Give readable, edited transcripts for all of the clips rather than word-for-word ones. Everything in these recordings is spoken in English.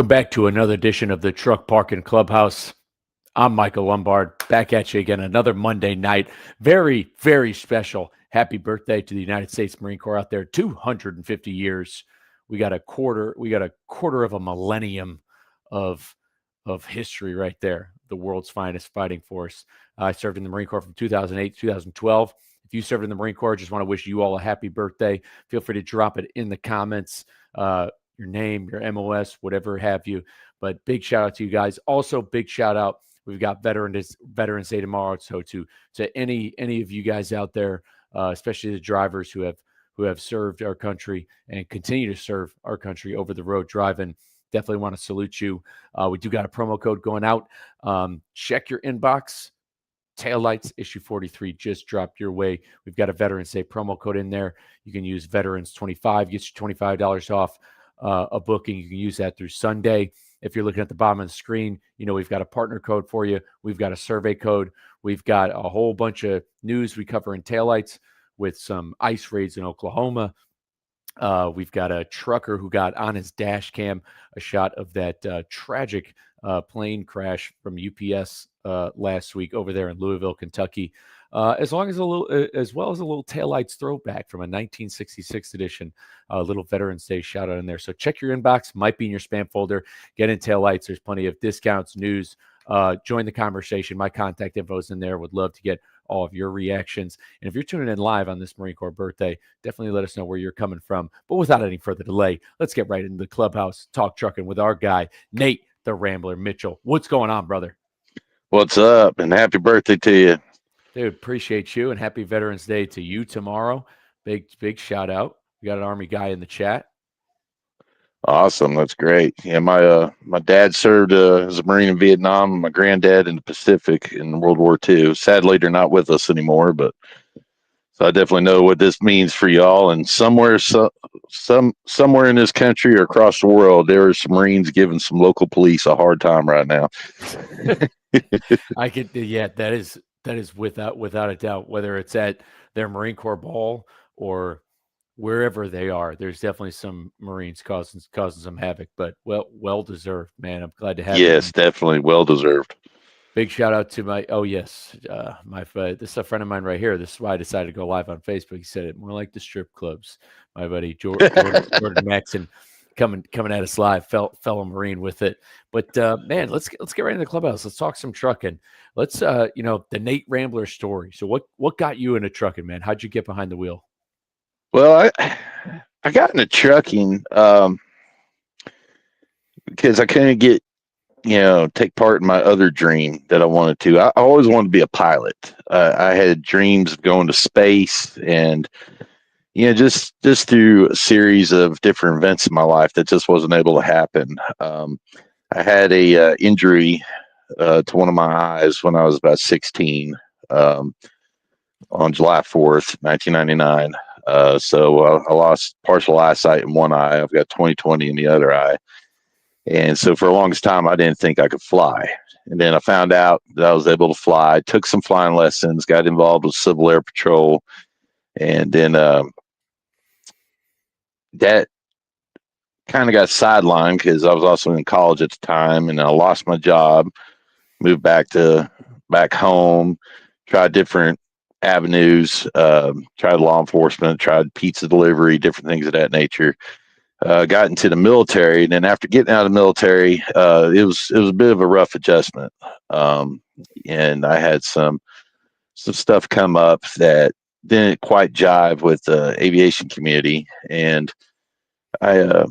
Welcome back to another edition of the Truck Parking Clubhouse. I'm Michael Lombard, back at you again another Monday night. Very, very special. Happy birthday to the United States Marine Corps out there. 250 years. We got a quarter of a millennium of history right there. The world's finest fighting force. I served in the Marine Corps from 2008 to 2012. If you served in the Marine Corps, I just want to wish you all a happy birthday. Feel free to drop it in the comments. Your name, your MOS, whatever have you. But big shout out to you guys. Also, big shout out. We've got Veterans Day tomorrow. So to any of you guys out there, especially the drivers who have served our country and continue to serve our country over the road driving, definitely want to salute you. We do got a promo code going out. Check your inbox. Taillights issue 43 just dropped your way. We've got a Veterans Day promo code in there. You can use Veterans25, get you $25 off a booking. You can use that through Sunday. If you're looking at the bottom of the screen, we've got a partner code for you. We've got a survey code. We've got a whole bunch of news we cover in taillights with some ice raids in Oklahoma. We've got a trucker who got on his dash cam a shot of that tragic plane crash from UPS last week over there in Louisville, Kentucky. As well as a little taillights throwback from a 1966 edition, little Veterans Day shout out in there. So check your inbox, might be in your spam folder. Get in taillights. There's plenty of discounts, news. Join the conversation. My contact info is in there. Would love to get all of your reactions. And if you're tuning in live on this Marine Corps birthday, definitely let us know where you're coming from. But without any further delay, let's get right into the clubhouse, talk trucking with our guy, Nate the Rambler Mitchell. What's going on, brother? What's up? And happy birthday to you. Dude, appreciate you, and happy Veterans Day to you tomorrow. Big shout out. We got an Army guy in the chat. Awesome. That's great. Yeah, my dad served as a Marine in Vietnam, my granddad in the Pacific in World War II. Sadly, they're not with us anymore, but so I definitely know what this means for y'all. And somewhere in this country or across the world, there are some Marines giving some local police a hard time right now. That is without a doubt, whether it's at their Marine Corps ball or wherever they are. There's definitely some Marines causing some havoc, but well deserved, man. I'm glad to have you. Yes, definitely well deserved. Big shout out to this is a friend of mine right here. This is why I decided to go live on Facebook. He said it more like the strip clubs. My buddy Jordan Maxon coming at us live, fellow Marine with it. But man, let's get right into the clubhouse. Let's talk some trucking. Let's the Nate Rambler story. So what got you into trucking, man? How'd you get behind the wheel? Well, I got into trucking because I couldn't get take part in my other dream that I wanted to. I always wanted to be a pilot. I had dreams of going to space, and just through a series of different events in my life that just wasn't able to happen. I had a injury to one of my eyes when I was about 16 on July 4th, 1999. So I lost partial eyesight in one eye. I've got 20/20 in the other eye. And so for the longest time, I didn't think I could fly. And then I found out that I was able to fly, took some flying lessons, got involved with Civil Air Patrol. And then that kind of got sidelined because I was also in college at the time, and I lost my job, moved back home, tried different avenues, tried law enforcement, tried pizza delivery, different things of that nature. Got into the military, and then after getting out of the military, it was a bit of a rough adjustment, and I had some stuff come up that didn't quite jive with the aviation community, and I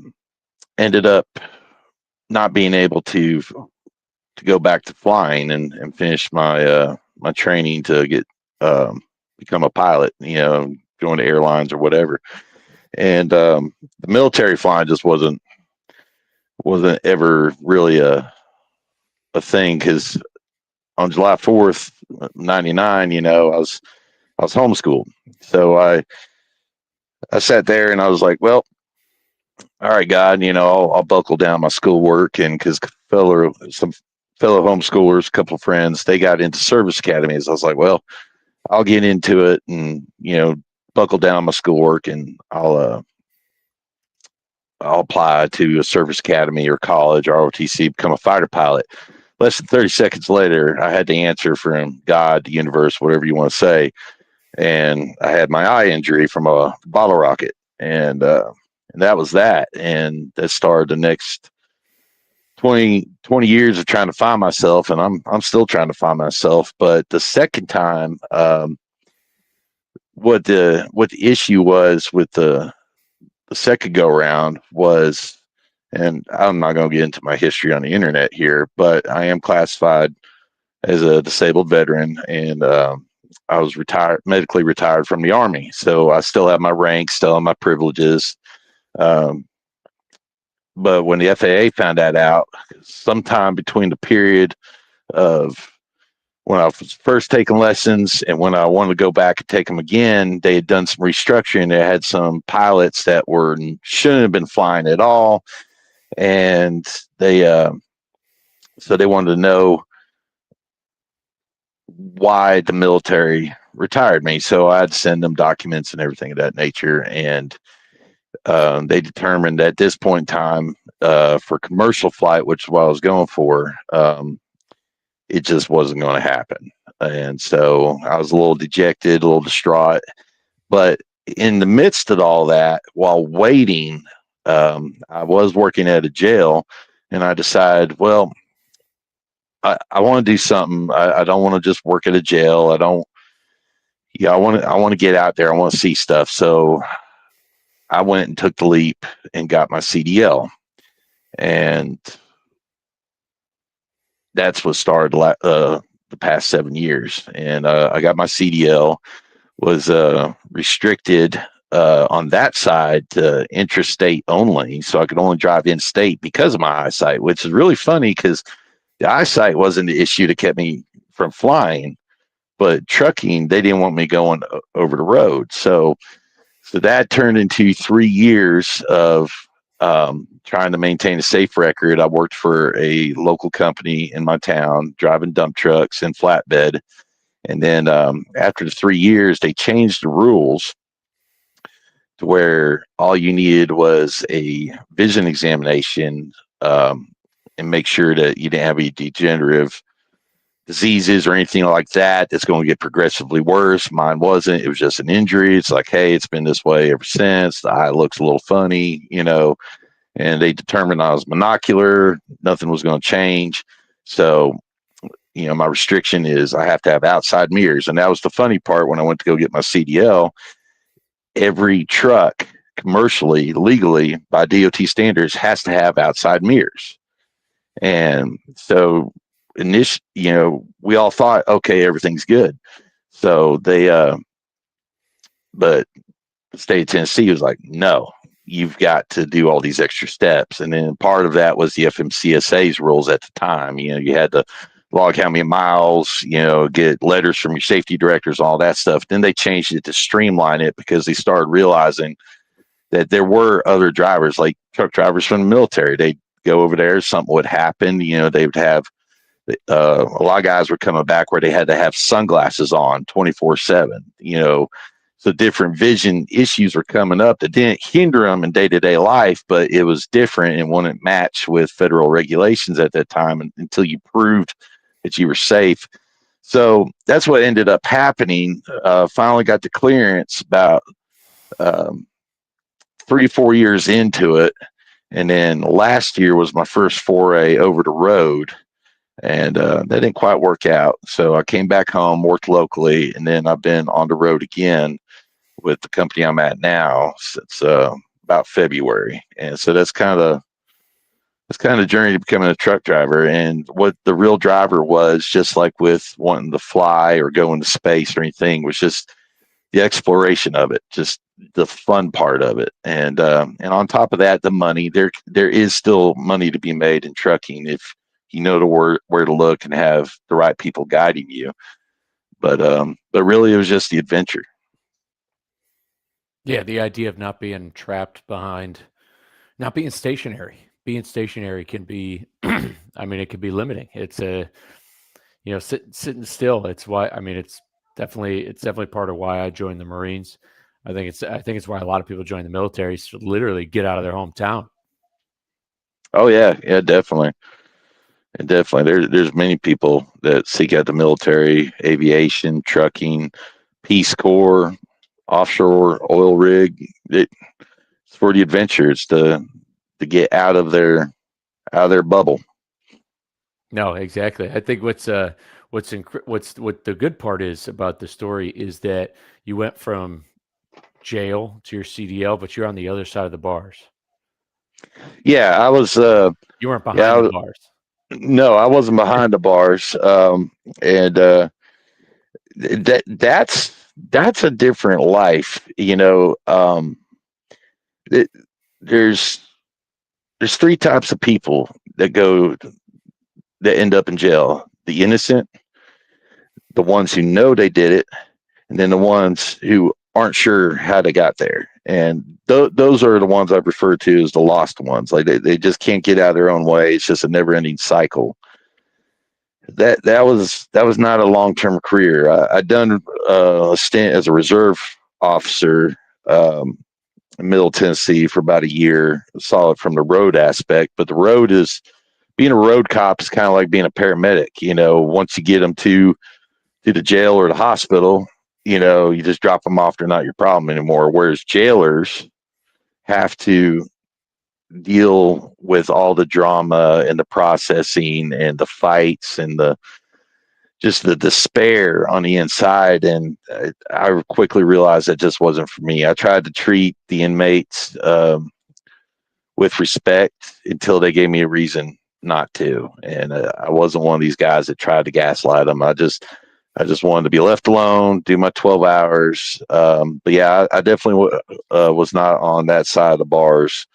ended up not being able to go back to flying and finish my my training to get become a pilot, going to airlines or whatever. And the military flying just wasn't ever really a thing, because on July 4th, 99, I was homeschooled. So I sat there and I was like, well, all right, God, I'll buckle down my schoolwork, and because some fellow homeschoolers, a couple of friends, they got into service academies. I was like, well, I'll get into it and buckle down my schoolwork, and I'll I'll apply to a service academy or college or ROTC, become a fighter pilot. Less than 30 seconds later, I had the answer from God, the universe, whatever you want to say. And I had my eye injury from a bottle rocket. And that was that. And that started the next 20 years of trying to find myself. And I'm still trying to find myself. But the second time, what the issue was with the second go around was, and I'm not going to get into my history on the internet here, but I am classified as a disabled veteran, and I was medically retired from the Army. So I still have my rank, still have my privileges. Um, but when the FAA found that out, sometime between the period of when I was first taking lessons and when I wanted to go back and take them again, they had done some restructuring. They had some pilots that shouldn't have been flying at all, and they so they wanted to know why the military retired me. So I'd send them documents and everything of that nature, and they determined at this point in time, for commercial flight, which is what I was going for, it just wasn't going to happen. And so I was a little dejected, a little distraught. But in the midst of all that, while waiting, I was working at a jail, and I decided, well, I want to do something. I don't want to just work at a jail. I want to get out there. I want to see stuff. So I went and took the leap and got my CDL, and that's what started the past 7 years. And I got my CDL, was restricted on that side to interstate only, so I could only drive in state because of my eyesight, which is really funny because the eyesight wasn't the issue that kept me from flying, but trucking, they didn't want me going over the road. So that turned into 3 years of trying to maintain a safe record. I worked for a local company in my town, driving dump trucks and flatbed. And then after the 3 years, they changed the rules to where all you needed was a vision examination, and make sure that you didn't have any degenerative diseases or anything like that that's going to get progressively worse. Mine wasn't. It was just an injury. It's like, hey, it's been this way ever since. The eye looks a little funny, and they determined I was monocular. Nothing was going to change. So, my restriction is I have to have outside mirrors. And that was the funny part when I went to go get my CDL. Every truck commercially, legally, by DOT standards, has to have outside mirrors. And so we all thought, okay, everything's good. So but the state of Tennessee was like, no, you've got to do all these extra steps. And then part of that was the FMCSA's rules at the time. You had to log how many miles, get letters from your safety directors, all that stuff. Then they changed it to streamline it because they started realizing that there were other drivers, like truck drivers from the military. They'd go over there, something would happen, they would have a lot of guys were coming back where they had to have sunglasses on 24/7, so different vision issues were coming up that didn't hinder them in day-to-day life, but it was different and wouldn't match with federal regulations at that time until you proved that you were safe. So that's what ended up happening. Finally got the clearance about 3 to 4 years into it. And then last year was my first foray over the road. And that didn't quite work out. So I came back home, worked locally, and then I've been on the road again with the company I'm at now since about February. And so that's kind of the journey to becoming a truck driver. And what the real driver was, just like with wanting to fly or go into space or anything, was just the exploration of it, just the fun part of it. And on top of that, the money. There is still money to be made in trucking if you know where to look and have the right people guiding you. But really, it was just the adventure. Yeah, the idea of not being trapped behind, not being stationary. Being stationary can be, I mean, it can be limiting. It's sitting still. It's why, I mean, it's definitely part of why I joined the Marines. I think it's why a lot of people join the military is to literally get out of their hometown. Oh yeah, yeah, definitely. And definitely, there's many people that seek out the military, aviation, trucking, Peace Corps, offshore oil rig. It's for the adventure. It's to get out of their bubble. No, exactly. I think what the good part is about the story is that you went from jail to your CDL, but you're on the other side of the bars. Yeah, I was. You weren't Yeah, behind the bars. no, I wasn't behind the bars. And that's a different life. It, there's there's three types of people that end up in jail: the innocent, the ones who know they did it, and then the ones who aren't sure how they got there. And those are the ones I refer to as the lost ones. Like they just can't get out of their own way. It's just a never ending cycle. That was not a long term career. I'd done a stint as a reserve officer in Middle Tennessee for about a year. Saw it from the road aspect, but the road is being a road cop is kind of like being a paramedic. Once you get them to the jail or the hospital, you just drop them off. They're not your problem anymore. Whereas jailers have to deal with all the drama and the processing and the fights and the despair on the inside. And I quickly realized that just wasn't for me. I tried to treat the inmates with respect until they gave me a reason not to. And I wasn't one of these guys that tried to gaslight them. I just wanted to be left alone, do my 12 hours. But yeah, I definitely was not on that side of the bars.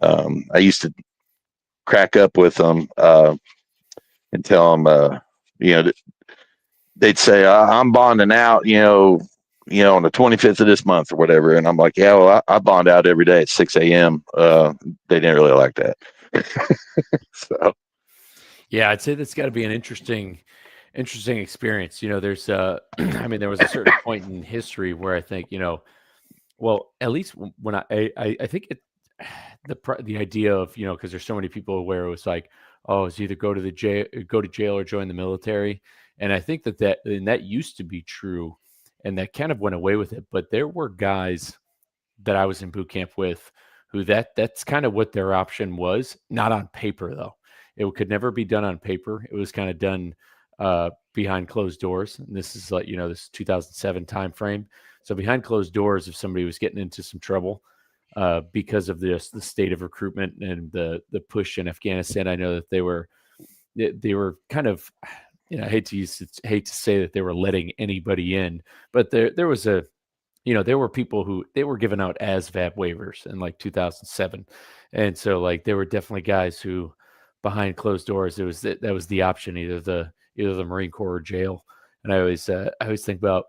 I used to crack up with them and tell them, they'd say, I'm bonding out, on the 25th of this month or whatever. And I'm like, yeah, well, I bond out every day at 6 a.m. They didn't really like that. So, Yeah, I'd say that's got to be an interesting experience. There's there was a certain point in history where I think, well, at least when I think the idea of, because there's so many people where it was like, oh, it's either go to jail or join the military. And I think that used to be true, and that kind of went away with it. But there were guys that I was in boot camp with who that's kind of what their option was. Not on paper though. It could never be done on paper. It was kind of done behind closed doors. And this is like, this 2007 time frame. So behind closed doors, if somebody was getting into some trouble because of the state of recruitment and the push in Afghanistan, I know that they were kind of, I hate to say that they were letting anybody in, but there was there were people who they were given out ASVAB waivers in like 2007. And so like there were definitely guys who behind closed doors, that was the option, either the Marine Corps or jail. And I always think about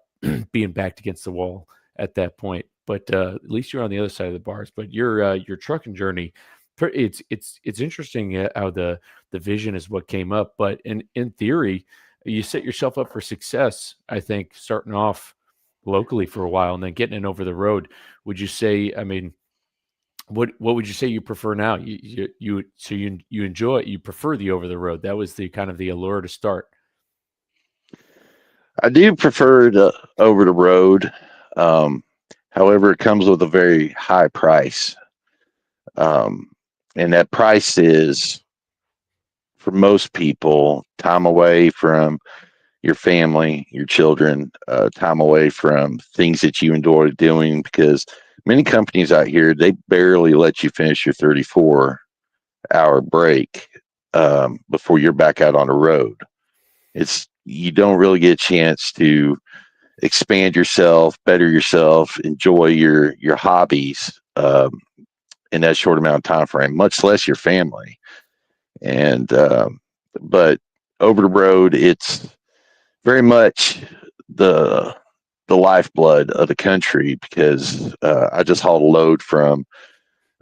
being backed against the wall at that point. But at least you're on the other side of the bars. But your trucking journey, it's interesting how the vision is what came up. But in theory, you set yourself up for success. I think starting off locally for a while and then getting it over the road. Would you say? I mean, what would you say you prefer now? You enjoy it. You prefer the over the road. That was the kind of the allure to start. I do prefer the over the road. However, it comes with a very high price. And that price is, for most people, time away from your family, your children, time away from things that you enjoy doing, because many companies out here, they barely let you finish your 34-hour break before you're back out on the road. You don't really get a chance to expand yourself, better yourself, enjoy your hobbies in that short amount of time frame, much less your family. And but over the road, it's very much the lifeblood of the country, because I just hauled a load from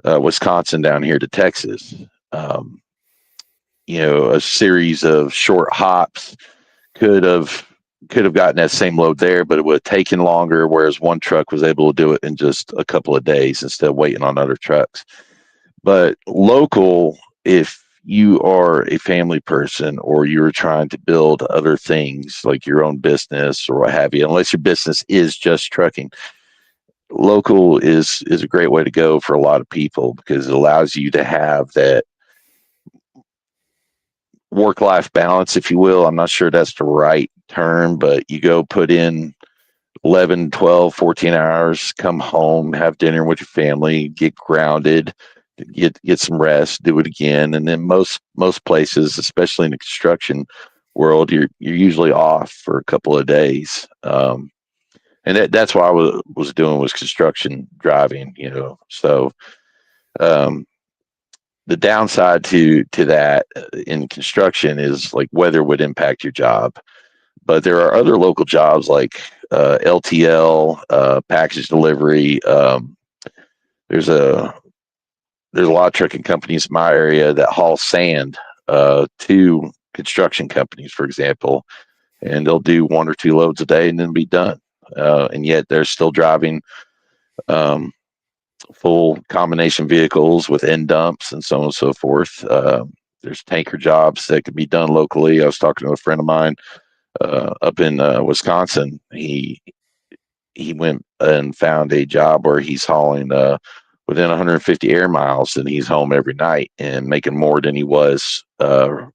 Wisconsin down here to Texas. A series of short hops could have could have gotten that same load there, but it would have taken longer, whereas one truck was able to do it in just a couple of days instead of waiting on other trucks. But local, if you are a family person or you're trying to build other things like your own business or what have you, unless your business is just trucking, local is a great way to go for a lot of people because it allows you to have that work-life balance, if you will. I'm not sure that's the right term, but you go put in 11, 12, 14 hours, come home, have dinner with your family, get grounded, get some rest, do it again. And then most places, especially in the construction world, you're usually off for a couple of days. And that's what I was doing was construction driving, So the downside to that in construction is like weather would impact your job. But there are other local jobs like LTL, package delivery. There's a lot of trucking companies in my area that haul sand to construction companies, for example, and they'll do 1 or 2 loads a day and then be done. And yet they're still driving full combination vehicles with end dumps and so on and so forth. There's tanker jobs that can be done locally. I was talking to a friend of mine up in Wisconsin. He went and found a job where he's hauling within 150 air miles, and he's home every night and making more than he was over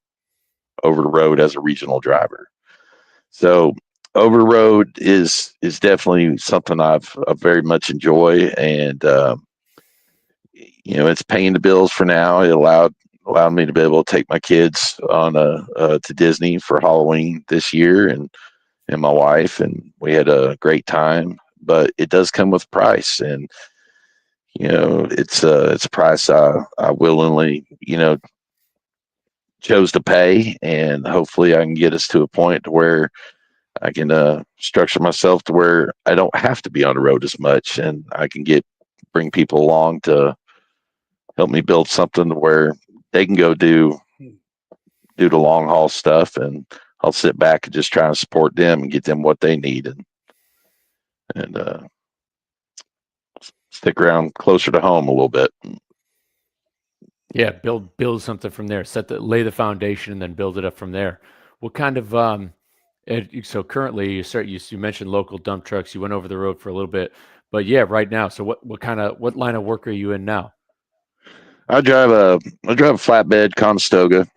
the road as a regional driver. So over the road is definitely something I've very much enjoy, and it's paying the bills for now. It allowed me to be able to take my kids on to Disney for Halloween this year, and my wife, and we had a great time. But it does come with a price, and it's a price I willingly chose to pay, and hopefully I can get us to a point where I can structure myself to where I don't have to be on the road as much, and I can bring people along to help me build something where they can go do the long haul stuff, and I'll sit back and just try to support them and get them what they need, and stick around closer to home a little bit. Yeah, build something from there. Lay the foundation and then build it up from there. What kind of so currently you mentioned local dump trucks. You went over the road for a little bit, but yeah, right now. So what line of work are you in now? I drive a flatbed Conestoga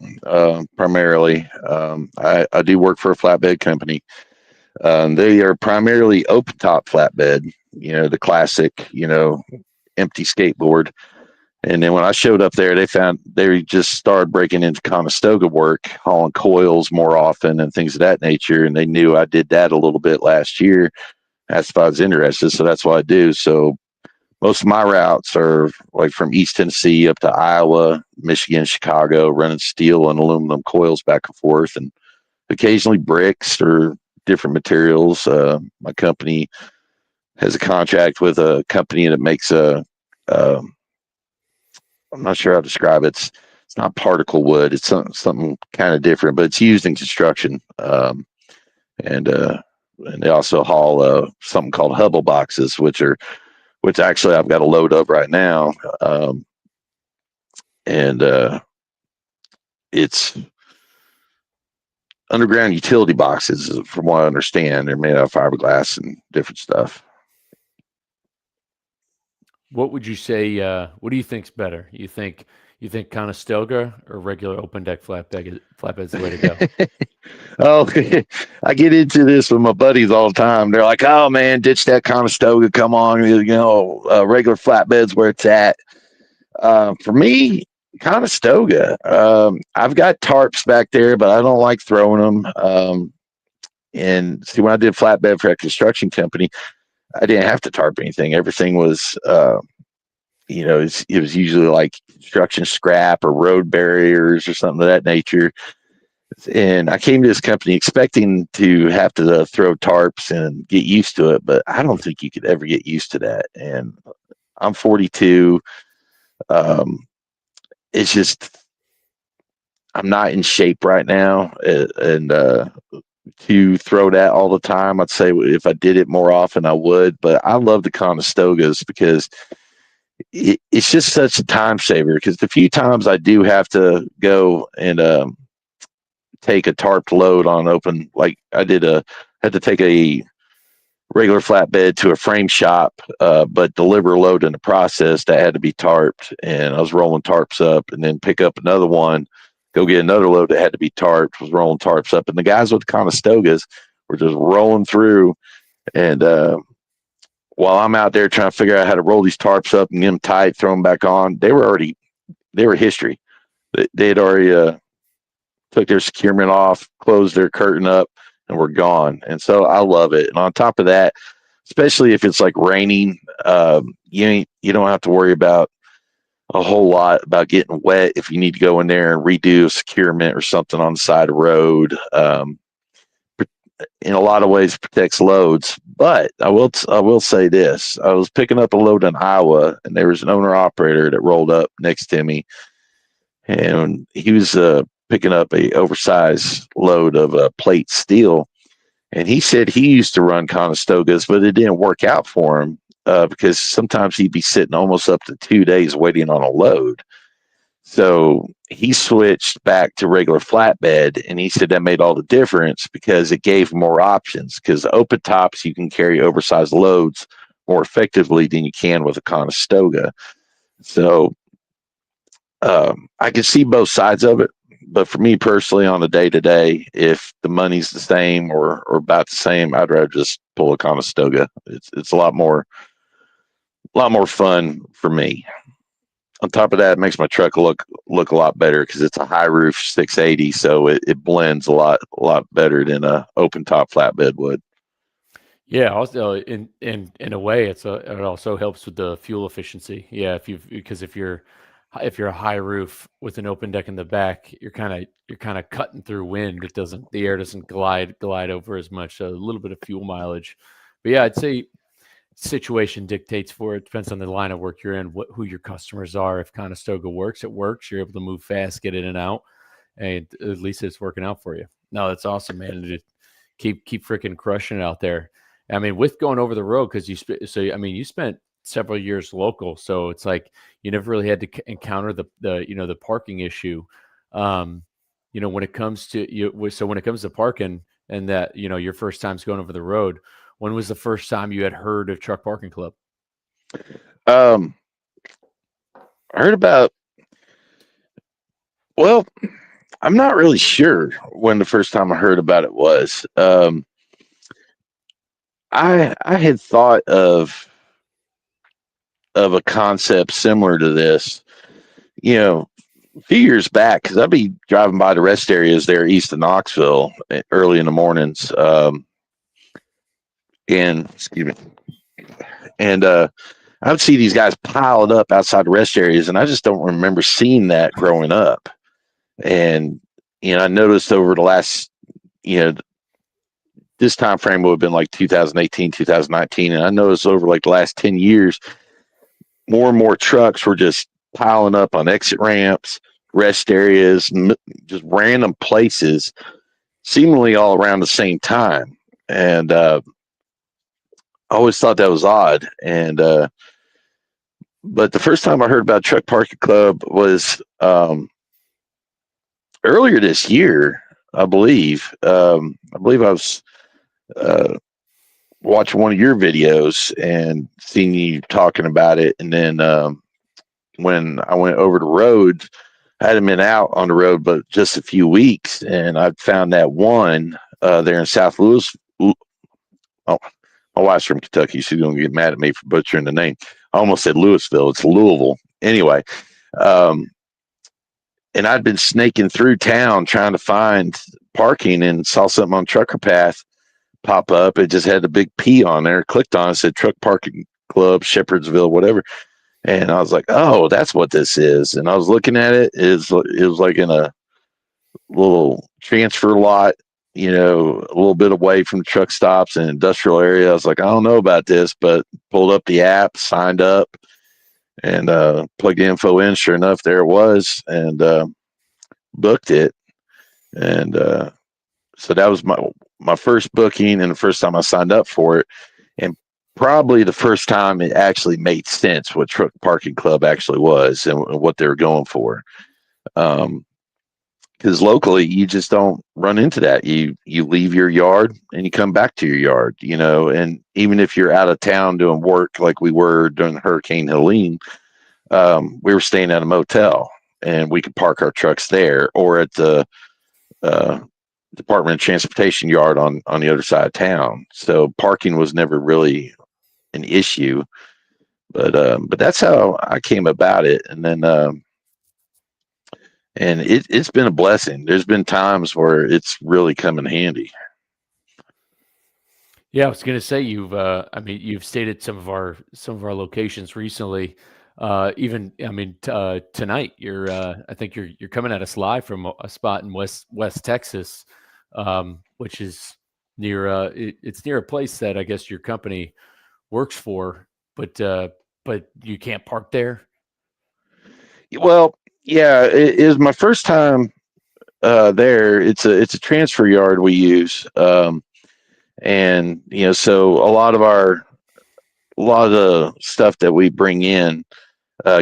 primarily. I do work for a flatbed company. They are primarily open top flatbed, the classic, empty skateboard. And then when I showed up there, they just started breaking into Conestoga work, hauling coils more often and things of that nature. And they knew I did that a little bit last year. Asked if I was interested, so that's what I do. So most of my routes are like from East Tennessee up to Iowa, Michigan, Chicago, running steel and aluminum coils back and forth, and occasionally bricks or different materials. My company has a contract with a company that makes I'm not sure how to describe it. It's not particle wood. It's something kind of different, but it's used in construction. And they also haul something called Hubble boxes, which actually I've got a load of right now. And it's underground utility boxes, from what I understand. They're made out of fiberglass and different stuff. What would you say? What do you think's better? You think Conestoga or regular open deck flatbed's the way to go? Oh, I get into this with my buddies all the time. They're like, "Oh man, ditch that Conestoga. Come on, regular flatbeds where it's at." For me, Conestoga. I've got tarps back there, but I don't like throwing them. And see, when I did flatbed for a construction company, I didn't have to tarp anything. Everything was, it was usually like construction scrap or road barriers or something of that nature. And I came to this company expecting to have to throw tarps and get used to it, but I don't think you could ever get used to that. And I'm 42. It's just I'm not in shape right now, and to throw that all the time. I'd say if I did it more often, I would. But I love the Conestogas because it's just such a time saver. Because the few times I do have to go and take a tarped load on open, like I had to take a regular flatbed to a frame shop, but deliver a load in the process that had to be tarped. And I was rolling tarps up and then pick up another one, go get another load that had to be tarped, was rolling tarps up. And the guys with the Conestogas were just rolling through. And while I'm out there trying to figure out how to roll these tarps up and get them tight, throw them back on, they were history. They had already took their securement off, closed their curtain up, and we're gone. And so I love it. And on top of that, especially if it's like raining, you don't have to worry about a whole lot about getting wet if you need to go in there and redo a securement or something on the side of the road. In a lot of ways, protects loads. But I will say this: I was picking up a load in Iowa, and there was an owner operator that rolled up next to me, and he was picking up a oversized load of plate steel. And he said he used to run Conestogas, but it didn't work out for him because sometimes he'd be sitting almost up to 2 days waiting on a load. So he switched back to regular flatbed, and he said that made all the difference because it gave more options. Because open tops, you can carry oversized loads more effectively than you can with a Conestoga. So I can see both sides of it. But for me personally, on a day to day, if the money's the same or about the same, I'd rather just pull a Conestoga. It's a lot more fun for me. On top of that, it makes my truck look a lot better because it's a high roof 680, so it blends a lot better than a open top flatbed would. Yeah, also in a way, it also helps with the fuel efficiency. Yeah, if you're a high roof with an open deck in the back, you're kind of cutting through wind. The air doesn't glide over as much. So a little bit of fuel mileage. But yeah, I'd say situation dictates for it. Depends on the line of work you're in, who your customers are. If Conestoga works, it works. You're able to move fast, get in and out, and at least it's working out for you. No, that's awesome, man. Keep freaking crushing it out there. I mean, with going over the road, because you spent several years local, so it's like you never really had to encounter the parking issue. When it comes to when it comes to parking and that your first time's going over the road, when was the first time you had heard of Truck Parking Club? I heard about. Well, I'm not really sure when the first time I heard about it was. I had thought of a concept similar to this, a few years back, because I'd be driving by the rest areas there east of Knoxville early in the mornings, and excuse me, and I would see these guys piled up outside the rest areas, and I just don't remember seeing that growing up. And I noticed over the last, this time frame would have been like 2018, 2019, and I noticed over like the last 10 years, more and more trucks were just piling up on exit ramps, rest areas, just random places, seemingly all around the same time. And I always thought that was odd. And but the first time I heard about Truck Parking Club was earlier this year, I believe. I was watching one of your videos and seeing you talking about it, and then when I went over the road, I hadn't been out on the road but just a few weeks, and I found that one there in South Louis. Oh, my wife's from Kentucky. She's going to get mad at me for butchering the name. I almost said Louisville. It's Louisville. Anyway, and I'd been snaking through town trying to find parking and saw something on Trucker Path pop up. It just had a big P on there. Clicked on it, said Truck Parking Club, Shepherdsville, whatever. And I was like, oh, that's what this is. And I was looking at it. It was like in a little transfer lot, a little bit away from the truck stops and industrial area. I was like, I don't know about this, but pulled up the app, signed up, and plugged the info in. Sure enough, there it was, and booked it. And so that was my first booking and the first time I signed up for it, and probably the first time it actually made sense what Truck Parking Club actually was and what they were going for. Because locally, you just don't run into that. You leave your yard and you come back to your yard, and even if you're out of town doing work like we were during Hurricane Helene, we were staying at a motel and we could park our trucks there or at the uh, Department of Transportation yard on the other side of town. So parking was never really an issue. But that's how I came about it, and then and it's been a blessing. There's been times where it's really come in handy. Yeah, I was going to say you've stayed at some of our locations recently. Tonight I think you're coming at us live from a spot in West Texas, which is it's near a place that I guess your company works for, but you can't park there. Well, yeah, it is my first time there. It's a transfer yard we use, and so a lot of the stuff that we bring in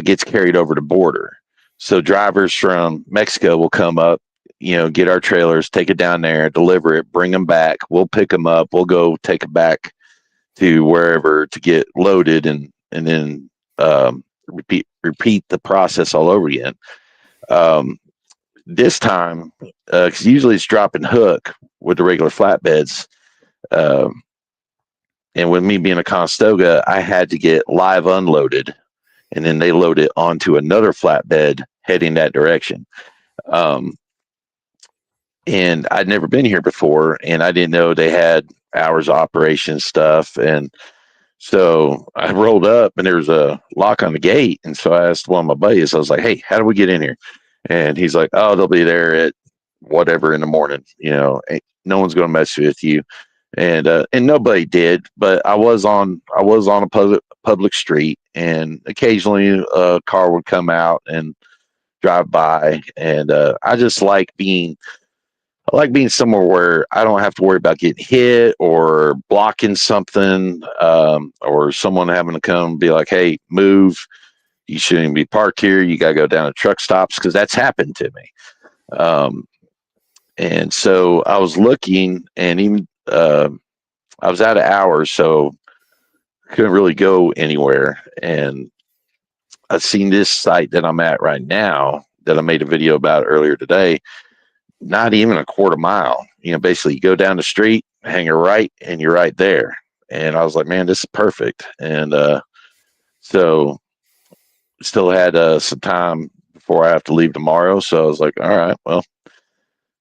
gets carried over the border. So drivers from Mexico will come up, get our trailers, take it down there, deliver it, bring them back. We'll pick them up. We'll go take it back to wherever to get loaded, and then repeat the process all over again. This time, because usually it's drop and hook with the regular flatbeds, um, and with me being a Conestoga, I had to get live unloaded, and then they load it onto another flatbed heading that direction. Um, and I'd never been here before, and I didn't know they had hours of operation stuff. And so I rolled up, and there was a lock on the gate. And so I asked one of my buddies, I was like, "Hey, how do we get in here?" And he's like, "Oh, they'll be there at whatever in the morning. No one's going to mess with you." And nobody did, but I was on a public street, and occasionally a car would come out and drive by, and I like being somewhere where I don't have to worry about getting hit or blocking something, or someone having to come and be like, "Hey, move! You shouldn't be parked here. You got to go down to truck stops," because that's happened to me. Um, and so I was looking, and even I was out of hours, so couldn't really go anywhere. And I've seen this site that I'm at right now that I made a video about earlier today. Not even a quarter mile. Basically, you go down the street, hang a right, and you're right there. And I was like, man, this is perfect. And so still had some time before I have to leave tomorrow. So I was like, all right, well,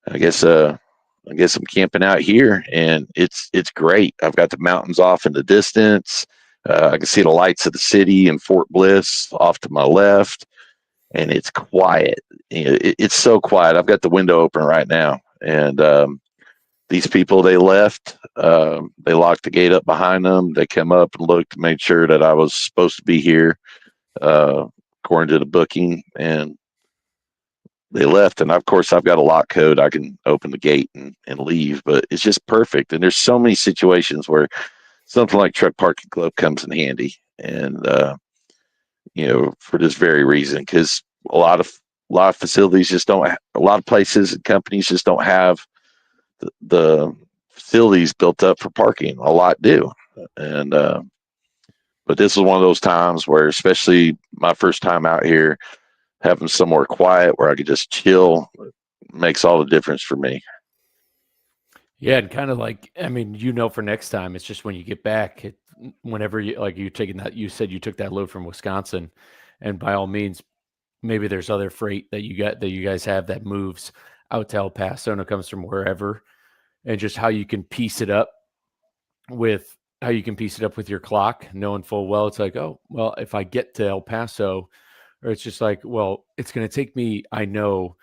I guess I'm camping out here, and it's great. I've got the mountains off in the distance. I can see the lights of the city and Fort Bliss off to my left, and it's quiet. It's so quiet. I've got the window open right now, and these people, they left. They locked the gate up behind them. They came up and looked, made sure that I was supposed to be here, uh, according to the booking, and they left. And of course, I've got a lock code. I can open the gate and leave, but it's just perfect. And there's so many situations where something like Truck Parking Club comes in handy. And, for this very reason, because a lot of facilities just don't, a lot of places and companies just don't have the facilities built up for parking. A lot do. And, but this is one of those times where, especially my first time out here, having somewhere quiet where I could just chill makes all the difference for me. Yeah, and kind of like, for next time, it's just when you get back, whenever you're taking that, you said you took that load from Wisconsin, and by all means, maybe there's other freight that you guys have that moves out to El Paso and it comes from wherever, and just how you can piece it up with your clock, knowing full well it's like, oh, well, if I get to El Paso, or it's just like, well, it's going to take me, I know,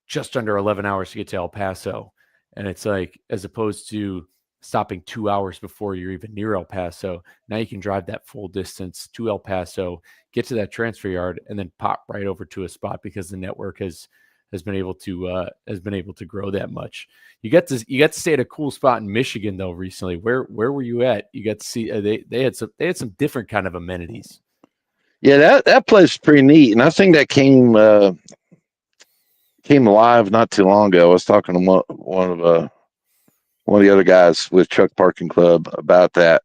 just under 11 hours to get to El Paso. And it's like, as opposed to stopping 2 hours before you're even near El Paso, now you can drive that full distance to El Paso, get to that transfer yard, and then pop right over to a spot because the network has been able to grow that much. You got to stay at a cool spot in Michigan though recently. Where were you at? You got to see they had some different kind of amenities. Yeah, that place is pretty neat, and I think that came alive not too long ago. I was talking to one of the other guys with Truck Parking Club about that.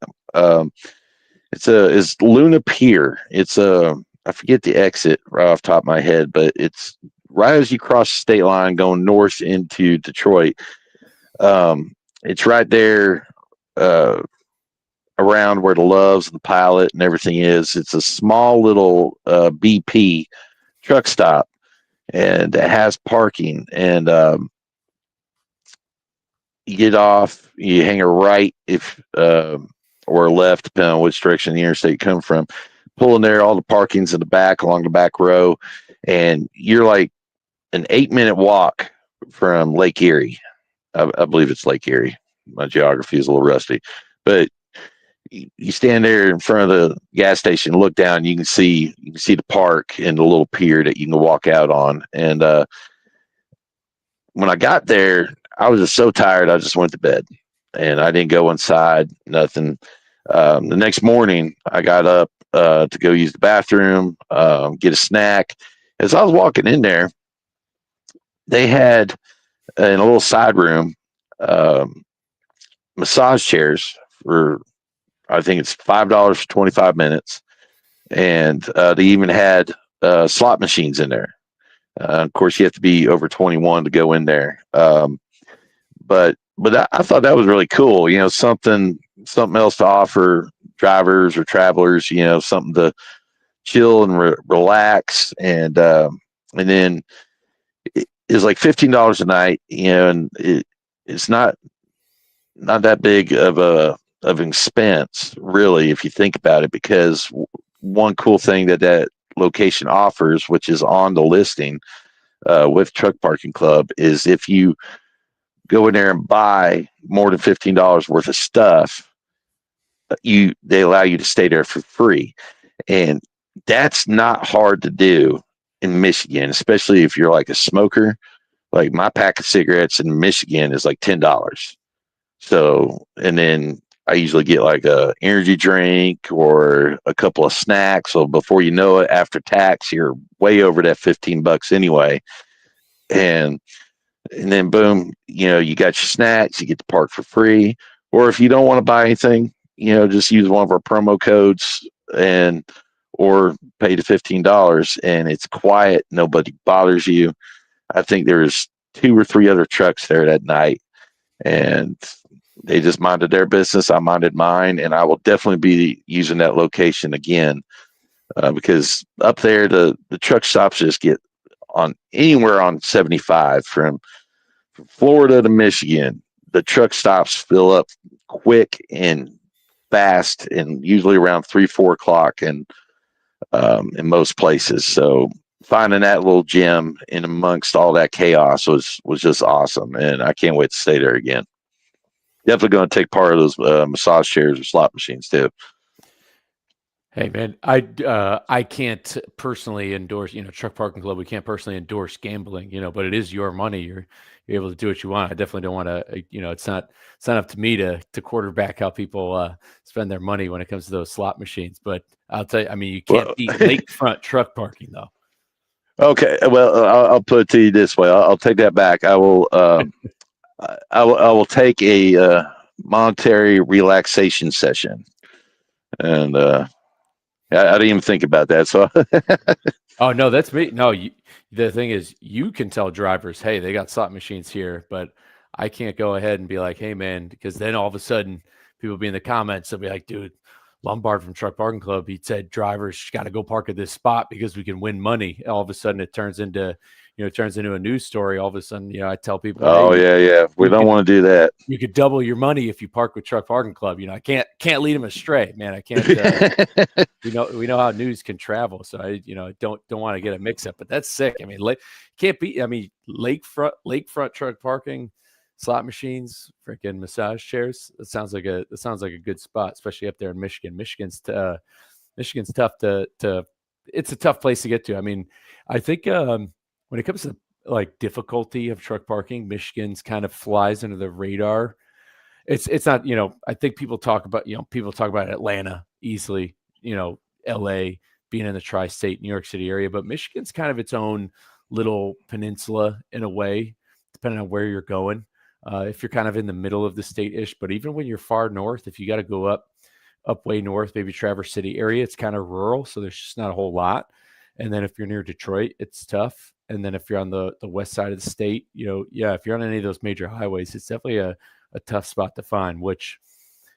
It's Luna Pier. It's I forget the exit right off the top of my head, but it's right as you cross the state line going north into Detroit. It's right there around where the Loves, the Pilot, and everything is. It's a small little BP truck stop, and it has parking. And you get off, you hang a right if or a left, depending on which direction the interstate you come from. Pull in there, all the parking's in the back along the back row, and you're like an 8-minute walk from Lake Erie. I believe it's Lake Erie. My geography is a little rusty, but you stand there in front of the gas station, look down, you can see the park and the little pier that you can walk out on. And when I got there, I was just so tired, I just went to bed, and I didn't go inside, nothing. The next morning, I got up to go use the bathroom, get a snack. As I was walking in there, they had in a little side room massage chairs for, I think it's $5 for 25 minutes, and they even had slot machines in there. Of course, you have to be over 21 to go in there. But I thought that was really cool. You know, something else to offer drivers or travelers. You know, something to chill and relax, and then it's like $15 a night. You know, and it's not that big of an expense, really, if you think about it, because one cool thing that location offers, which is on the listing with Truck Parking Club, is if you go in there and buy more than $15 worth of stuff, they allow you to stay there for free. And that's not hard to do in Michigan, especially if you're like a smoker. Like my pack of cigarettes in Michigan is like $10. So, and then I usually get like a energy drink or a couple of snacks. So before you know it, after tax, you're way over that $15 anyway. And then boom, you know, you got your snacks, you get to park for free. Or if you don't want to buy anything, you know, just use one of our promo codes or pay the $15, and it's quiet. Nobody bothers you. I think there's 2 or 3 other trucks there that night, and they just minded their business. I minded mine, and I will definitely be using that location again because up there, the truck stops just get on anywhere on 75 from Florida to Michigan. The truck stops fill up quick and fast, and usually around 3-4 o'clock, and in most places. So finding that little gem in amongst all that chaos was just awesome, and I can't wait to stay there again. Definitely going to take part of those massage chairs or slot machines too. Hey man, I can't personally endorse, Truck Parking Club. We can't personally endorse gambling, but it is your money. You're able to do what you want. I definitely don't want to, it's not up to me to quarterback how people spend their money when it comes to those slot machines. But I'll tell you, I mean, you can't beat lakefront truck parking though. Okay, well, I'll put it to you this way. I'll take that back. I will take a monetary relaxation session, and I didn't even think about that. So, oh no, that's me. No, the thing is, you can tell drivers, hey, they got slot machines here, but I can't go ahead and be like, hey man, because then all of a sudden, people be in the comments, they'll be like, dude, Lombard from Truck Parking Club, he said drivers got to go park at this spot because we can win money. All of a sudden, it turns into a news story. All of a sudden, I tell people, oh hey, yeah, we don't want to do that. You could double your money if you park with Truck Parking Club. I can't lead them astray, man. I can't. we know how news can travel, so I don't want to get a mix up. But that's sick. I mean, can't be. I mean, lakefront truck parking, slot machines, freaking massage chairs. It sounds like a good spot, especially up there in Michigan. Michigan's tough to. It's a tough place to get to. I mean, I think when it comes to like difficulty of truck parking. Michigan's kind of flies under the radar. It's not, I think people talk about, Atlanta easily, LA being in the tri-state New York City area, but Michigan's kind of its own little peninsula in a way, depending on where you're going. If you're kind of in the middle of the state-ish, but even when you're far north, if you got to go up way north, maybe Traverse City area, it's kind of rural, so there's just not a whole lot. And then if you're near Detroit, it's tough. And then if you're on the west side of the state, if you're on any of those major highways, it's definitely a tough spot to find.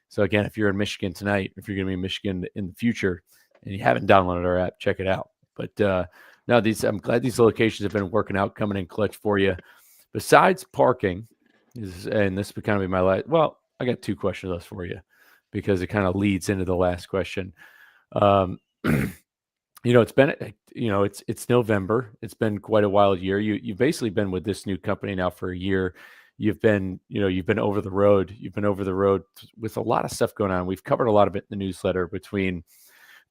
So again, if you're in Michigan tonight, if you're going to be in Michigan in the future, and you haven't downloaded our app, check it out. But no, I'm glad these locations have been working out, coming in clutch for you. Besides parking, and this would kind of be my last. Well, I got two questions left for you because it kind of leads into the last question. It's been, it's November. It's been quite a wild year. You've basically been with this new company now for a year. You've been over the road. You've been over the road with a lot of stuff going on. We've covered a lot of it in the newsletter between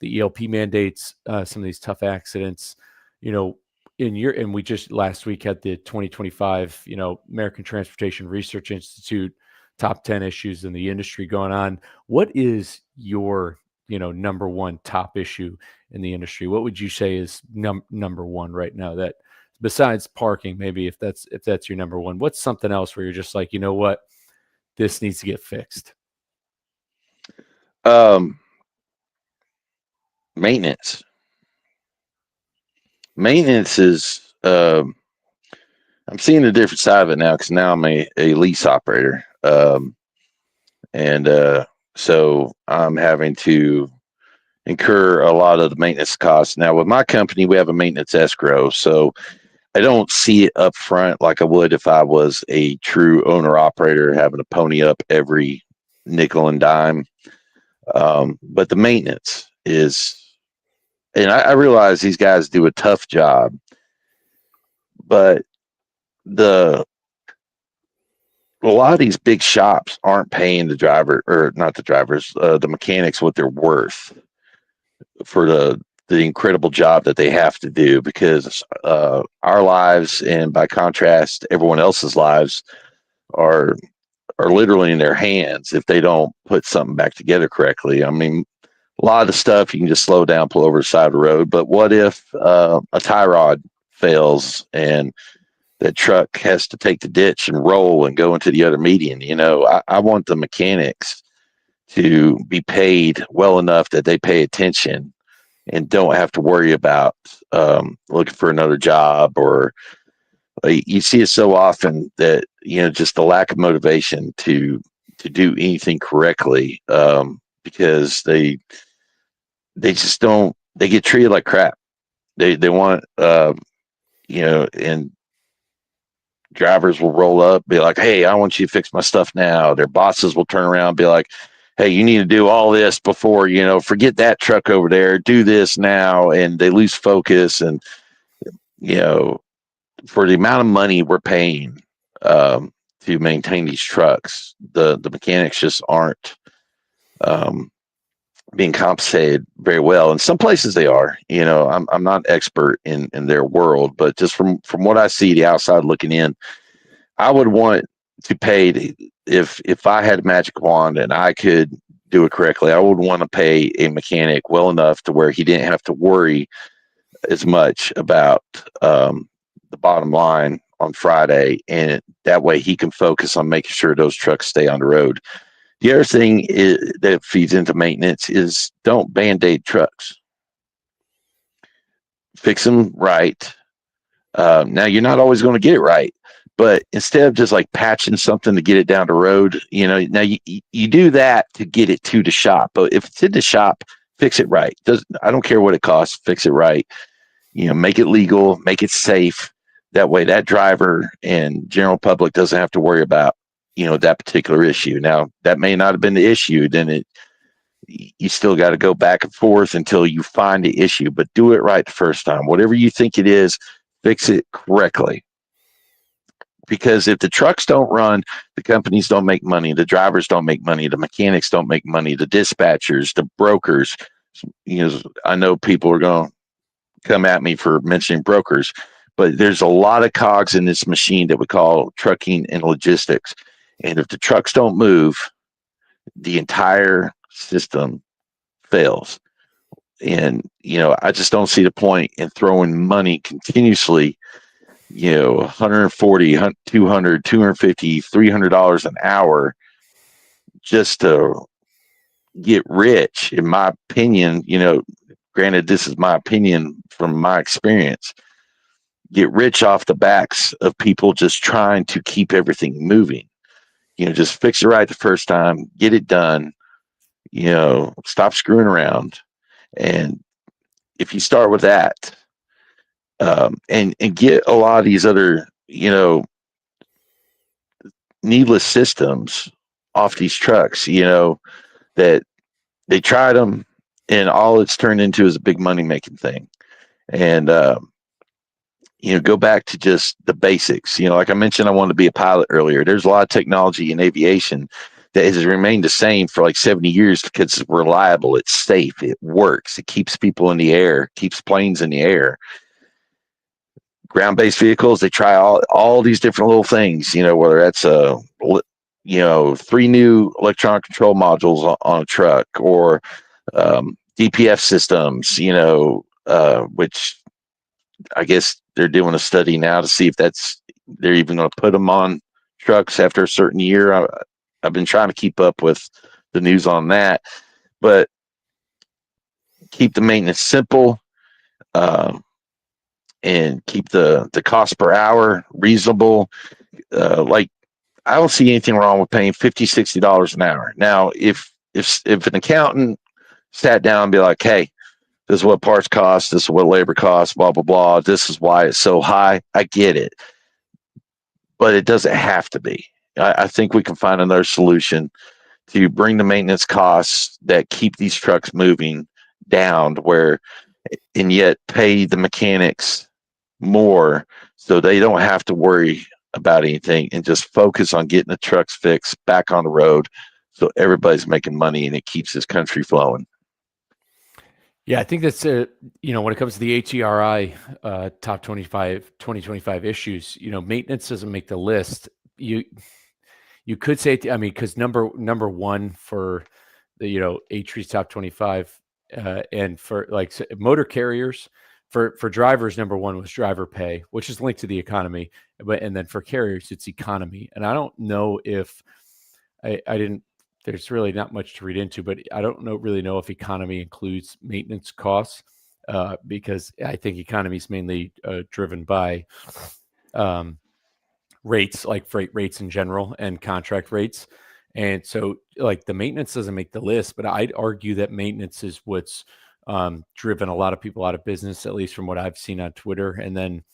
the ELP mandates, some of these tough accidents, and we just last week had the 2025, American Transportation Research Institute top 10 issues in the industry going on. What is your, number one top issue in the industry? What would you say is number one right now, that besides parking, maybe if that's your number one, what's something else where you're just like, you know what, this needs to get fixed? Maintenance. Maintenance is, I'm seeing a different side of it now because now I'm a lease operator. So I'm having to incur a lot of the maintenance costs. Now with my company, we have a maintenance escrow. So I don't see it up front like I would if I was a true owner operator having to pony up every nickel and dime. But the maintenance is, and I realize these guys do a tough job, but a lot of these big shops aren't paying the driver, or not the drivers, the mechanics, what they're worth for the incredible job that they have to do, because our lives, and by contrast, everyone else's lives are literally in their hands if they don't put something back together correctly. I mean, a lot of the stuff you can just slow down, pull over the side of the road, but what if a tie rod fails and that truck has to take the ditch and roll and go into the other median? I want the mechanics to be paid well enough that they pay attention and don't have to worry about looking for another job. Or you see it so often that, just the lack of motivation to do anything correctly, because they just don't, they get treated like crap. They want, and drivers will roll up, be like, hey, I want you to fix my stuff now. Their bosses will turn around and be like, hey, you need to do all this before, forget that truck over there, do this now. And they lose focus. And, for the amount of money we're paying to maintain these trucks, the mechanics just aren't being compensated very well. In some places they are. I'm not an expert in their world, but just from what I see, the outside looking in, I would want to pay, if I had a magic wand and I could do it correctly, I would want to pay a mechanic well enough to where he didn't have to worry as much about the bottom line on Friday, and that way he can focus on making sure those trucks stay on the road. The other thing that feeds into maintenance is don't band-aid trucks. Fix them right. Now, you're not always going to get it right, but instead of just like patching something to get it down the road, now you do that to get it to the shop. But if it's in the shop, fix it right. I don't care what it costs, fix it right. Make it legal, make it safe. That way that driver and general public doesn't have to worry about, that particular issue. Now, that may not have been the issue. Then you still got to go back and forth until you find the issue, but do it right the first time. Whatever you think it is, fix it correctly. Because if the trucks don't run, the companies don't make money, the drivers don't make money, the mechanics don't make money, the dispatchers, the brokers. I know people are going to come at me for mentioning brokers, But there's a lot of cogs in this machine that we call trucking and logistics. And if the trucks don't move, the entire system fails. And, I just don't see the point in throwing money continuously, 140, 200, 250, $300 an hour just to get rich. In my opinion, granted, this is my opinion from my experience, get rich off the backs of people just trying to keep everything moving. Just fix it right the first time, get it done, stop screwing around. And if you start with that, and get a lot of these other, needless systems off these trucks, that they tried them and all it's turned into is a big money making thing. And, go back to just the basics. Like I mentioned, I wanted to be a pilot earlier. There's a lot of technology in aviation that has remained the same for like 70 years because it's reliable, it's safe, it works, it keeps people in the air, keeps planes in the air. Ground-based vehicles, they try all these different little things, whether that's 3 new electronic control modules on a truck, or DPF systems, which I guess they're doing a study now to see if they're even going to put them on trucks after a certain year. I've been trying to keep up with the news on that, but keep the maintenance simple, and keep the cost per hour reasonable. Like, I don't see anything wrong with paying $50-$60 an hour. Now, if an accountant sat down and be like, hey, this is what parts cost, this is what labor costs, blah, blah, blah, this is why it's so high, I get it. But it doesn't have to be. I think we can find another solution to bring the maintenance costs that keep these trucks moving down, and yet pay the mechanics more so they don't have to worry about anything and just focus on getting the trucks fixed back on the road so everybody's making money and it keeps this country flowing. Yeah, I think that's when it comes to the HERI top 2025 issues, maintenance doesn't make the list. You could say, because number one for the HERI's top 25, and for like motor carriers, for drivers, number one was driver pay, which is linked to the economy, and then for carriers it's economy. And I don't know if I didn't. There's really not much to read into, but I don't really know if economy includes maintenance costs, because I think economy is mainly driven by rates, like freight rates in general and contract rates. And so, like, the maintenance doesn't make the list, but I'd argue that maintenance is what's driven a lot of people out of business, at least from what I've seen on Twitter. And then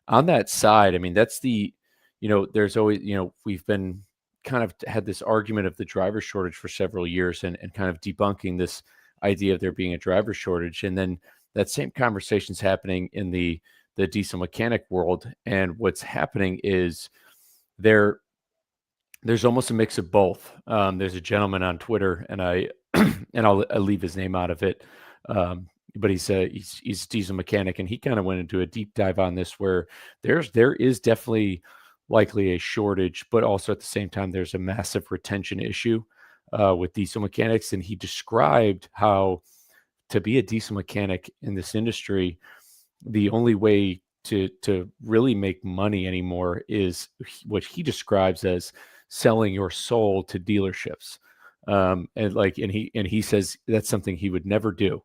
on that side, that's there's always, we've been kind of had this argument of the driver shortage for several years, and kind of debunking this idea of there being a driver shortage. And then that same conversation's happening in the diesel mechanic world. And what's happening is there's almost a mix of both. There's a gentleman on Twitter, and I'll leave his name out of it. But he's a diesel mechanic, and he kind of went into a deep dive on this, where there is definitely likely a shortage, but also at the same time, there's a massive retention issue with diesel mechanics. And he described how to be a diesel mechanic in this industry, the only way to really make money anymore is what he describes as selling your soul to dealerships. And he says that's something he would never do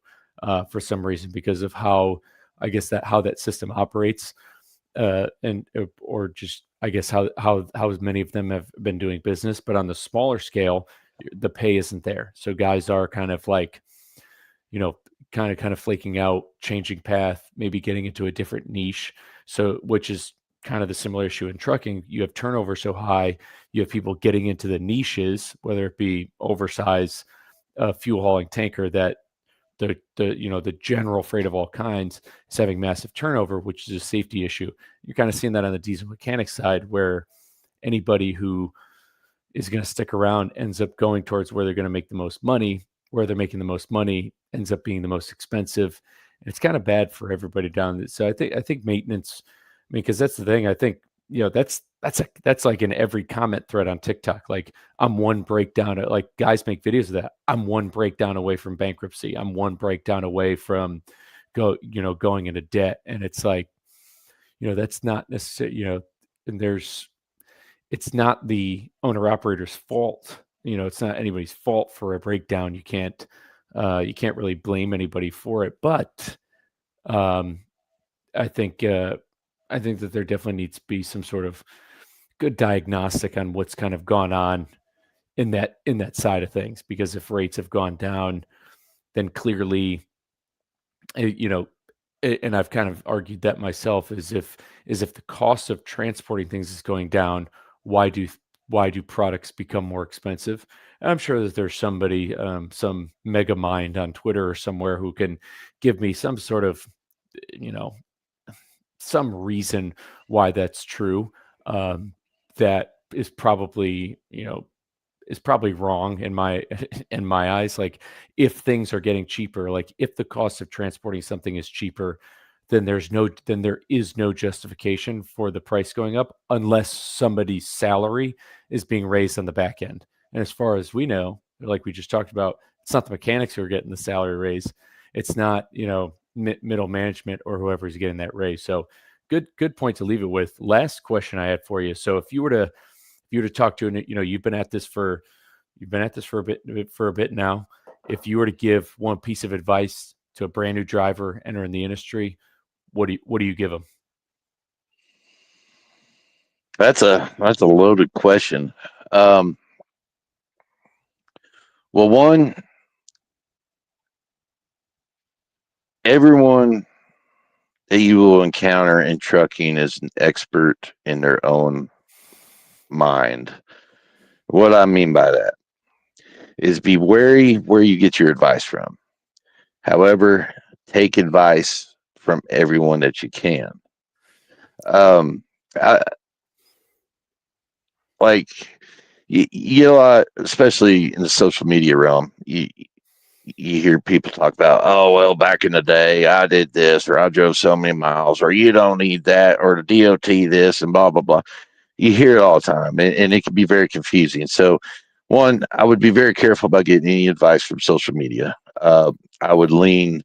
for some reason, because of how that system operates, or just I guess how many of them have been doing business. But on the smaller scale, the pay isn't there. So guys are kind of like, kind of flaking out, changing path, maybe getting into a different niche. So, which is kind of the similar issue in trucking. You have turnover so high, you have people getting into the niches, whether it be oversized fuel hauling tanker, that the general freight of all kinds is having massive turnover, which is a safety issue. You're kind of seeing that on the diesel mechanic side, where anybody who is going to stick around ends up going towards where they're going to make the most money. Where they're making the most money ends up being the most expensive. And it's kind of bad for everybody down there. So I think maintenance, mean, because that's the thing. I think, that's like in every comment thread on TikTok. Like, I'm one breakdown. Like, guys make videos of that. I'm one breakdown away from bankruptcy. I'm one breakdown away from going into debt. And it's like, that's not necessarily, and it's not the owner operator's fault. It's not anybody's fault for a breakdown. You can't really blame anybody for it. But um, I think that there definitely needs to be some sort of good diagnostic on what's kind of gone on in that side of things. Because if rates have gone down, then clearly, you know, and I've kind of argued that myself, is if the cost of transporting things is going down, why do products become more expensive? And I'm sure that there's somebody, some mega mind on Twitter or somewhere, who can give me some sort of, you know, some reason why that's true. That is probably wrong in my in my eyes. Like, if things are getting cheaper, like if the cost of transporting something is cheaper, then there is no justification for the price going up, unless somebody's salary is being raised on the back end. And as far as we know, like we just talked about, it's not the mechanics who are getting the salary raise. It's not, middle management or whoever's getting that raise. So good point to leave it with. Last question I had for you. So if you were to talk to, you've been at this for a bit now. If you were to give one piece of advice to a brand new driver entering the industry, what do you give them? That's a loaded question. Um, well, one, everyone that you will encounter in trucking is an expert in their own mind. What I mean by that is, be wary where you get your advice from. However, take advice from everyone that you can. Um, I, like especially in the social media realm, you hear people talk about, oh, well, back in the day, I did this, or I drove so many miles, or you don't need that, or the DOT this, and blah, blah, blah. You hear it all the time, and it can be very confusing. So, one, I would be very careful about getting any advice from social media. I would lean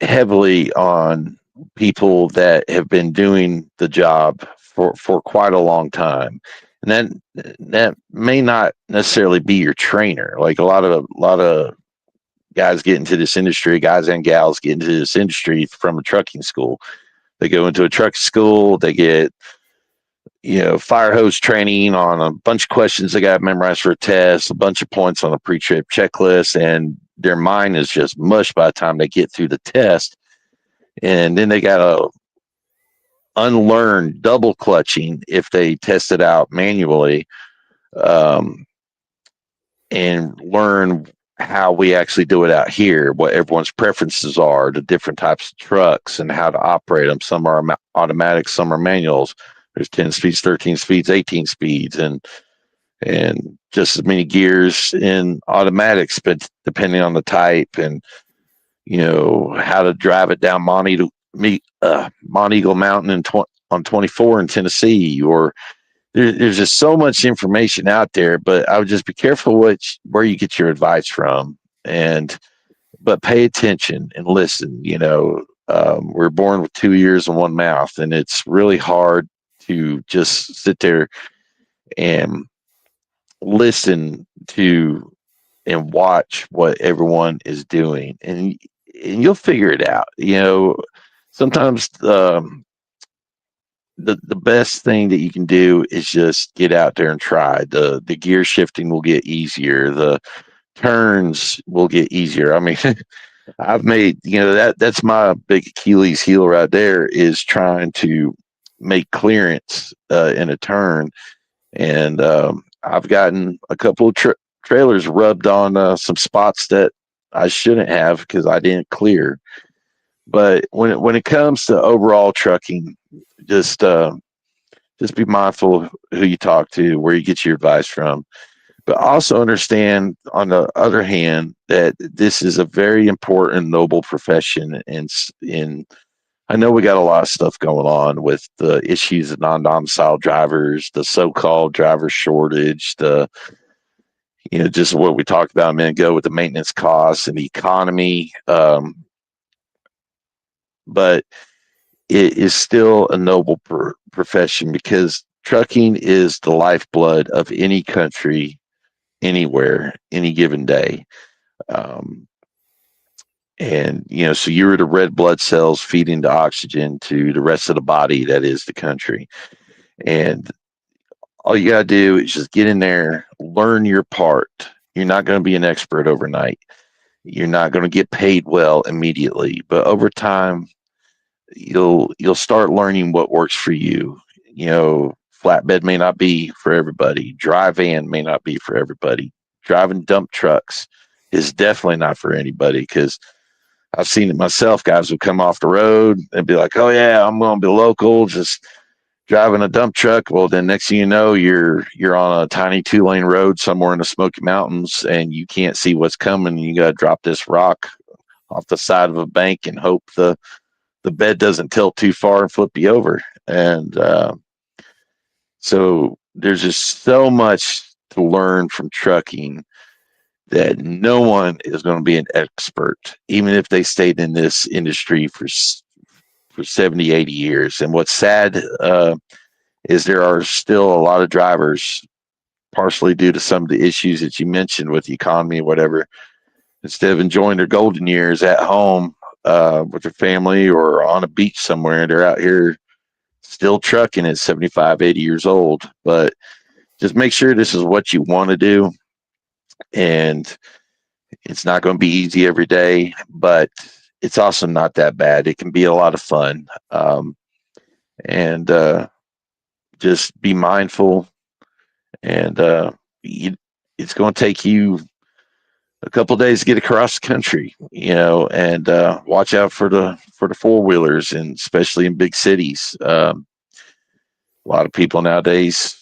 heavily on people that have been doing the job for quite a long time. And that may not necessarily be your trainer. Like, a lot of guys get into this industry, guys and gals get into this industry from a trucking school. They go into a trucking school, they get, fire hose training on a bunch of questions they got memorized for a test, a bunch of points on a pre-trip checklist, and their mind is just mush by the time they get through the test. And then they got to unlearn double clutching if they test it out manually, um, and learn how we actually do it out here, what everyone's preferences are, the different types of trucks, and how to operate them. Some are automatic, some are manuals. There's 10 speeds, 13 speeds, 18 speeds, and just as many gears in automatics, but depending on the type, and how to drive it down Monteagle Mountain on 24 in Tennessee. Or there's just so much information out there. But I would just be careful where you get your advice from, but pay attention and listen. We're born with 2 ears and one mouth, and it's really hard to just sit there and listen to and watch what everyone is doing, and you'll figure it out. Sometimes the best thing that you can do is just get out there and try. The gear shifting will get easier. The turns will get easier. I mean, I've made, that's my big Achilles heel right there, is trying to make clearance in a turn. And I've gotten a couple of trailers rubbed on some spots that I shouldn't have, because I didn't clear. But when it comes to overall trucking, just be mindful of who you talk to, where you get your advice from, but also understand, on the other hand, that this is a very important, noble profession in I know we got a lot of stuff going on with the issues of non-domicile drivers, the so-called driver shortage, just what we talked about a minute ago with the maintenance costs and the economy. But it is still a noble profession because trucking is the lifeblood of any country, anywhere, any given day. So you're the red blood cells feeding the oxygen to the rest of the body that is the country. And all you got to do is just get in there, learn your part. You're not going to be an expert overnight. You're not going to get paid well immediately, but over time, you'll start learning what works for you. Flatbed may not be for everybody. Dry van may not be for everybody. Driving dump trucks is definitely not for anybody because I've seen it myself. Guys would come off the road and be like, "Oh yeah, I'm going to be local, just driving a dump truck." Well, then next thing you know, you're on a tiny 2-lane road somewhere in the Smoky Mountains, and you can't see what's coming. You got to drop this rock off the side of a bank and hope the bed doesn't tilt too far and flip you over. And so there's just so much to learn from trucking that no one is going to be an expert, even if they stayed in this industry for 70, 80 years. And what's sad is there are still a lot of drivers, partially due to some of the issues that you mentioned with the economy or whatever, instead of enjoying their golden years at home with their family or on a beach somewhere, they're out here still trucking at 75, 80 years old. But just make sure this is what you want to do. And it's not going to be easy every day, but it's also not that bad. It can be a lot of fun. And just be mindful. And it's going to take you a couple of days to get across the country, and watch out for the four-wheelers, and especially in big cities. A lot of people nowadays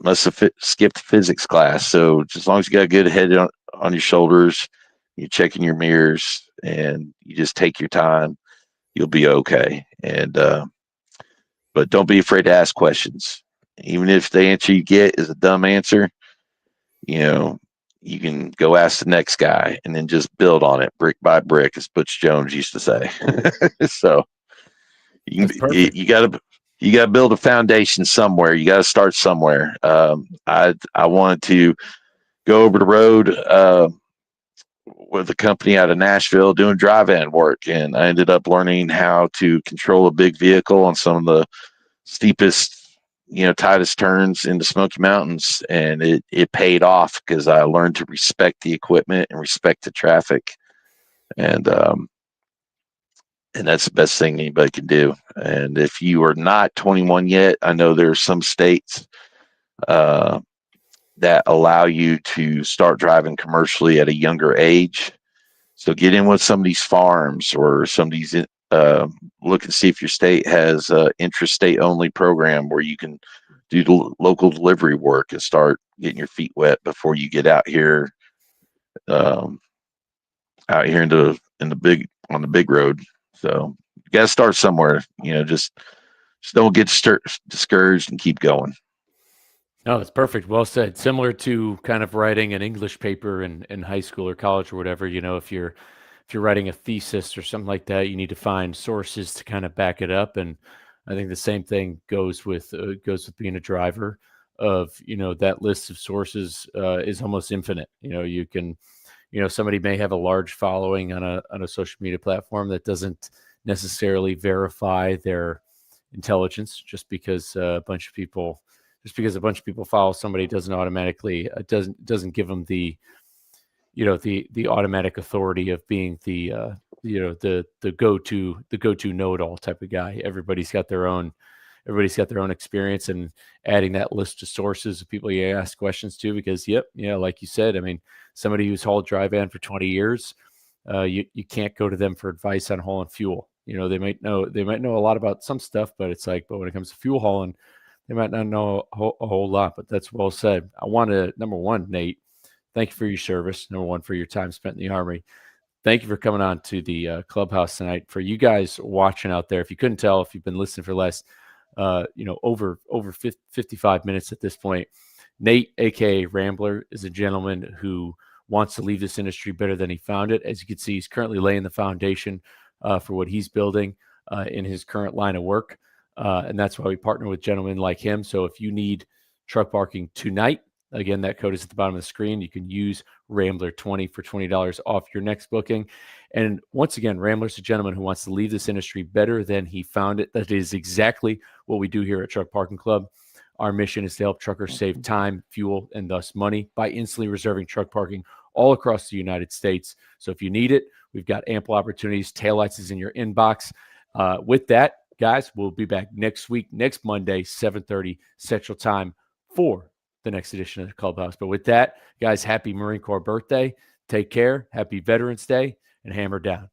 must have skipped physics class. So just as long as you got a good head on your shoulders, you're checking your mirrors, and you just take your time, you'll be okay. And but don't be afraid to ask questions, even if the answer you get is a dumb answer. You can go ask the next guy and then just build on it brick by brick, as Butch Jones used to say. So you got to build a foundation somewhere. You got to start somewhere. I wanted to go over the road with a company out of Nashville doing drive-in work, and I ended up learning how to control a big vehicle on some of the steepest, tightest turns in the Smoky Mountains, and it paid off because I learned to respect the equipment and respect the traffic, and that's the best thing anybody can do. And if you are not 21 yet, I know there are some states that allow you to start driving commercially at a younger age. So get in with some of these farms or some of these. Look and see if your state has an intrastate only program where you can do local delivery work and start getting your feet wet before you get out here, on the big road. So you got to start somewhere. Just don't get discouraged and keep going. No, that's perfect. Well said. Similar to kind of writing an English paper in high school or college or whatever. If you're writing a thesis or something like that, you need to find sources to kind of back it up. And I think the same thing goes with being a driver. That list of sources is almost infinite. You can, somebody may have a large following on a social media platform that doesn't necessarily verify their intelligence just because a bunch of people follow somebody doesn't automatically doesn't give them the automatic authority of being the go-to know-it-all type of guy. Everybody's got their own experience, and adding that list of sources of people you ask questions to, because like you said, I mean, somebody who's hauled dry van for 20 years, you can't go to them for advice on hauling fuel. They might know a lot about some stuff, but when it comes to fuel hauling, they might not know a whole lot. But that's well said. I want to, number one, Nate, thank you for your service. Number one, for your time spent in the Army. Thank you for coming on to the Clubhouse tonight. For you guys watching out there, if you couldn't tell, if you've been listening for less, over 55 minutes at this point, Nate, aka Rambler, is a gentleman who wants to leave this industry better than he found it. As you can see, he's currently laying the foundation for what he's building in his current line of work, and that's why we partner with gentlemen like him. So if you need truck parking tonight, again, that code is at the bottom of the screen. You can use Rambler20 for $20 off your next booking. And once again, Rambler's a gentleman who wants to leave this industry better than he found it. That is exactly what we do here at Truck Parking Club. Our mission is to help truckers save time, fuel, and thus money by instantly reserving truck parking all across the United States. So if you need it, we've got ample opportunities. Taillights is in your inbox. With that, guys, we'll be back next week, next Monday, 7:30 Central Time for the next edition of the Clubhouse. But with that, guys, happy Marine Corps birthday. Take care. Happy Veterans Day, and hammer down.